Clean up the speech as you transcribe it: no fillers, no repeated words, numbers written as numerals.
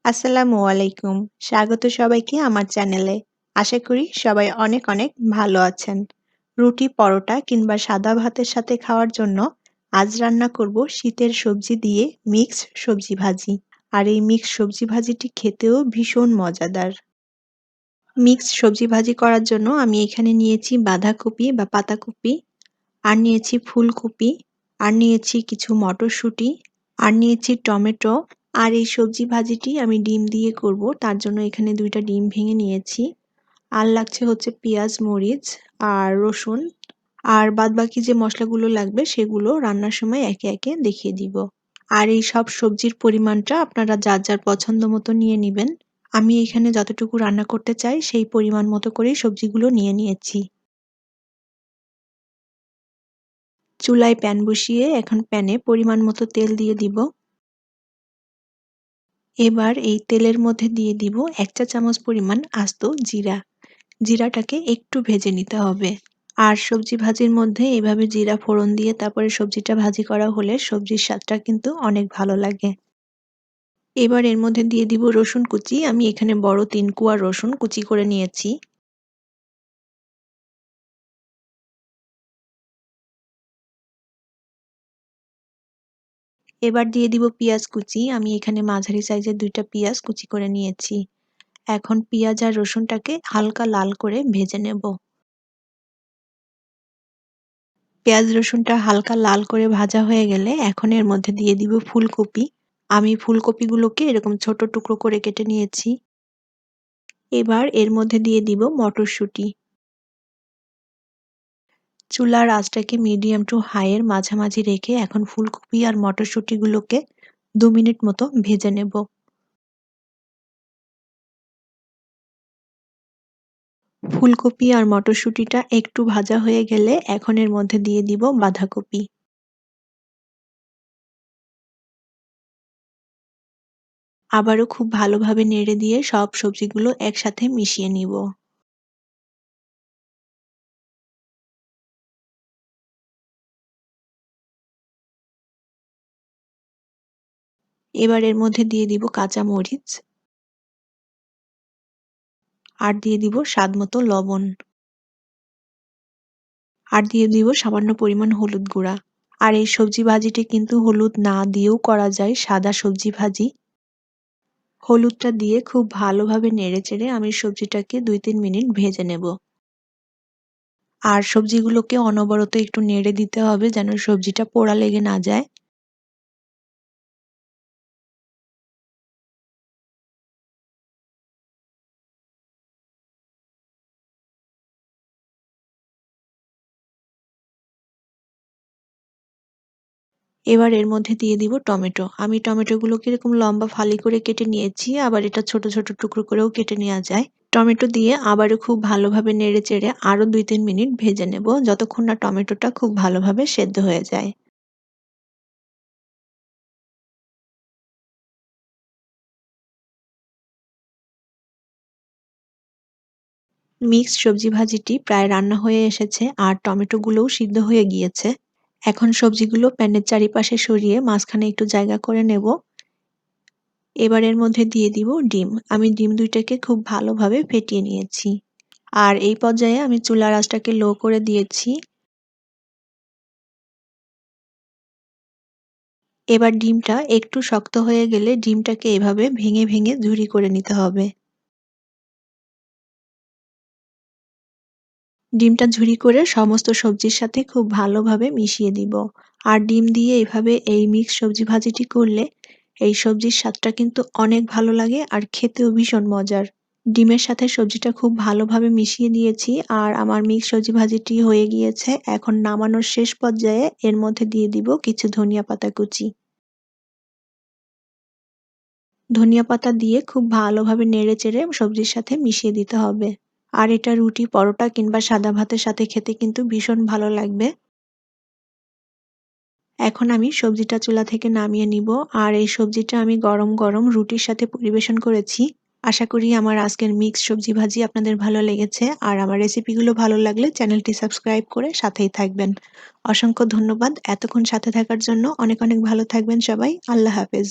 আসসালামু আলাইকুম। স্বাগত সবাইকে আমার চ্যানেলে। আশা করি সবাই অনেক ভালো আছেন। রুটি, পরোটা কিংবা সাদা ভাতের সাথে খাওয়ার জন্য আজ রান্না করব শীতের সবজি দিয়ে মিক্সড সবজি ভাজি। আর এই মিক্সড সবজি ভাজিটি খেতেও ভীষণ মজাদার। মিক্সড সবজি ভাজি করার জন্য আমি এখানে নিয়েছি বাঁধাকপি বা পাতাকপি, আর নিয়েছি ফুলকপি, আর নিয়েছি কিছু মটরশুঁটি, আর নিয়েছি টমেটো। আর এই সবজি ভাজিটি আমি ডিম দিয়ে করব। তার জন্য এখানে ২ টা ডিম ভেঙে নিয়েছি। আর লাগছে হচ্ছে পেঁয়াজ, মরিচ আর রসুন। আর বাদবাকি যে মসলাগুলো লাগবে সেগুলো রান্নার সময় একে দেখিয়ে দিব। আর এই সব সবজির পরিমাণটা আপনারা যার পছন্দ মতো নিয়ে নিবেন। আমি এখানে যতটুকু রান্না করতে চাই সেই পরিমাণ মতো করেই সবজিগুলো নিয়ে নিয়েছি। চুলায় প্যান বসিয়ে এখন প্যানে পরিমাণ মতো তেল দিয়ে দিব। এবার এই তেলের মধ্যে দিয়ে দিব ১ চা চামচ পরিমাণ আস্ত জিরা। জিরাটাকে একটু ভেজে নিতে হবে। আর সবজি ভাজির মধ্যে এভাবে জিরা ফোড়ন দিয়ে তারপরে সবজিটা ভাজি করা হলে সবজির স্বাদটা কিন্তু অনেক ভালো লাগে। এবার এর মধ্যে দিয়ে দিব রসুন কুচি। আমি এখানে বড় ৩ কোয়া রসুন কুচি করে নিয়েছি। এবার দিয়ে দিব পেঁয়াজ কুচি। আমি এখানে মাঝারি সাইজের ২ টা পেঁয়াজ কুচি করে নিয়েছি। এখন পেঁয়াজ আর রসুনটাকে হালকা লাল করে ভেজে নেব। পেঁয়াজ রসুনটা হালকা লাল করে ভাজা হয়ে গেলে এখন এর মধ্যে দিয়ে দিব ফুলকপি। আমি ফুলকপিগুলোকে এরকম ছোট টুকরো করে কেটে নিয়েছি। এবার এর মধ্যে দিয়ে দিব মটরশুঁটি। চুলার আঁচটাকে মিডিয়াম টু হাই এর মাঝামাঝি রেখে এখন ফুলকপি আর মটরশুঁটিগুলোকে ২ মিনিট মতো ভেজে নেব। ফুলকপি আর মটরশুঁটিটা একটু ভাজা হয়ে গেলে এখন এর মধ্যে দিয়ে দিব বাঁধাকপি। আবারও খুব ভালোভাবে নেড়ে দিয়ে সব সবজিগুলো একসাথে মিশিয়ে নিব। এবার এর মধ্যে দিয়ে দিব কাঁচা মরিচ, আর দিয়ে দিব স্বাদমতো লবণ, আর দিয়ে দিব সামান্য পরিমাণ হলুদ গুঁড়া। আর এই সবজি ভাজিটি কিন্তু হলুদ না দিয়েও করা যায়, সাদা সবজি ভাজি। হলুদটা দিয়ে খুব ভালোভাবে নেড়েচেড়ে আমি সবজিটাকে ২-৩ মিনিট ভেজে নেব। আর সবজিগুলোকে অনবরত একটু নেড়ে দিতে হবে যেন সবজিটা পোড়া লেগে না যায়। এবার এর মধ্যে দিয়ে দিব টমেটো। আমি টমেটোগুলোকে এরকম লম্বা ফালি করে কেটে নিয়েছি, আবার এটা ছোট টুকরো করেও কেটে নেওয়া যায়। টমেটো দিয়ে আবারও খুব ভালোভাবে নেড়েচেড়ে আরো ২-৩ মিনিট ভেজে নেব যতক্ষণ না টমেটোটা খুব ভালোভাবে সেদ্ধ হয়ে যায়। মিক্সড সবজি ভাজিটি প্রায় রান্না হয়ে এসেছে আর টমেটোগুলোও সিদ্ধ হয়ে গিয়েছে। এখন সবজিগুলো প্যানের চারিপাশে সরিয়ে মাঝখানে একটু জায়গা করে নেব। এবার এর মধ্যে দিয়ে দিব ডিম। আমি ডিম ২ টাকে খুব ভালোভাবে ফেটিয়ে নিয়েছি। আর এই পর্যায়ে আমি চুলার আঁচটাকে লো করে দিয়েছি। এবার ডিমটা একটু শক্ত হয়ে গেলে ডিমটাকে এভাবে ভেঙে ঝুরি করে নিতে হবে। ডিমটা ঝুরি করে সমস্ত সবজির সাথে খুব ভালোভাবে মিশিয়ে দিব। আর ডিম দিয়ে এভাবে এই মিক্সড সবজি ভাজিটি করলে এই সবজির স্বাদটা কিন্তু অনেক ভালো লাগে আর খেতেও ভীষণ মজার। ডিমের সাথে সবজিটা খুব ভালোভাবে মিশিয়ে দিয়েছি আর আমার মিক্সড সবজি ভাজিটি হয়ে গিয়েছে। এখন নামানোর শেষ পর্যায়ে এর মধ্যে দিয়ে দিব কিছু ধনিয়া পাতা কুচি। ধনিয়া পাতা দিয়ে খুব ভালোভাবে নেড়েচেড়ে সবজির সাথে মিশিয়ে দিতে হবে। আর এটা রুটি, পরোটা কিংবা সাদা ভাতের সাথে খেতে কিন্তু ভীষণ ভালো লাগবে। এখন আমি সবজিটা চুলা থেকে নামিয়ে নিব। আর এই সবজিটা আমি গরম রুটির সাথে পরিবেশন করেছি। আশা করি আমার আজকের মিক্সড সবজি ভাজি আপনাদের ভালো লেগেছে। আর আমার রেসিপিগুলো ভালো লাগলে চ্যানেলটি সাবস্ক্রাইব করে সাথেই থাকবেন। অসংখ্য ধন্যবাদ এতক্ষণ সাথে থাকার জন্য। অনেক ভালো থাকবেন সবাই। আল্লাহ হাফেজ।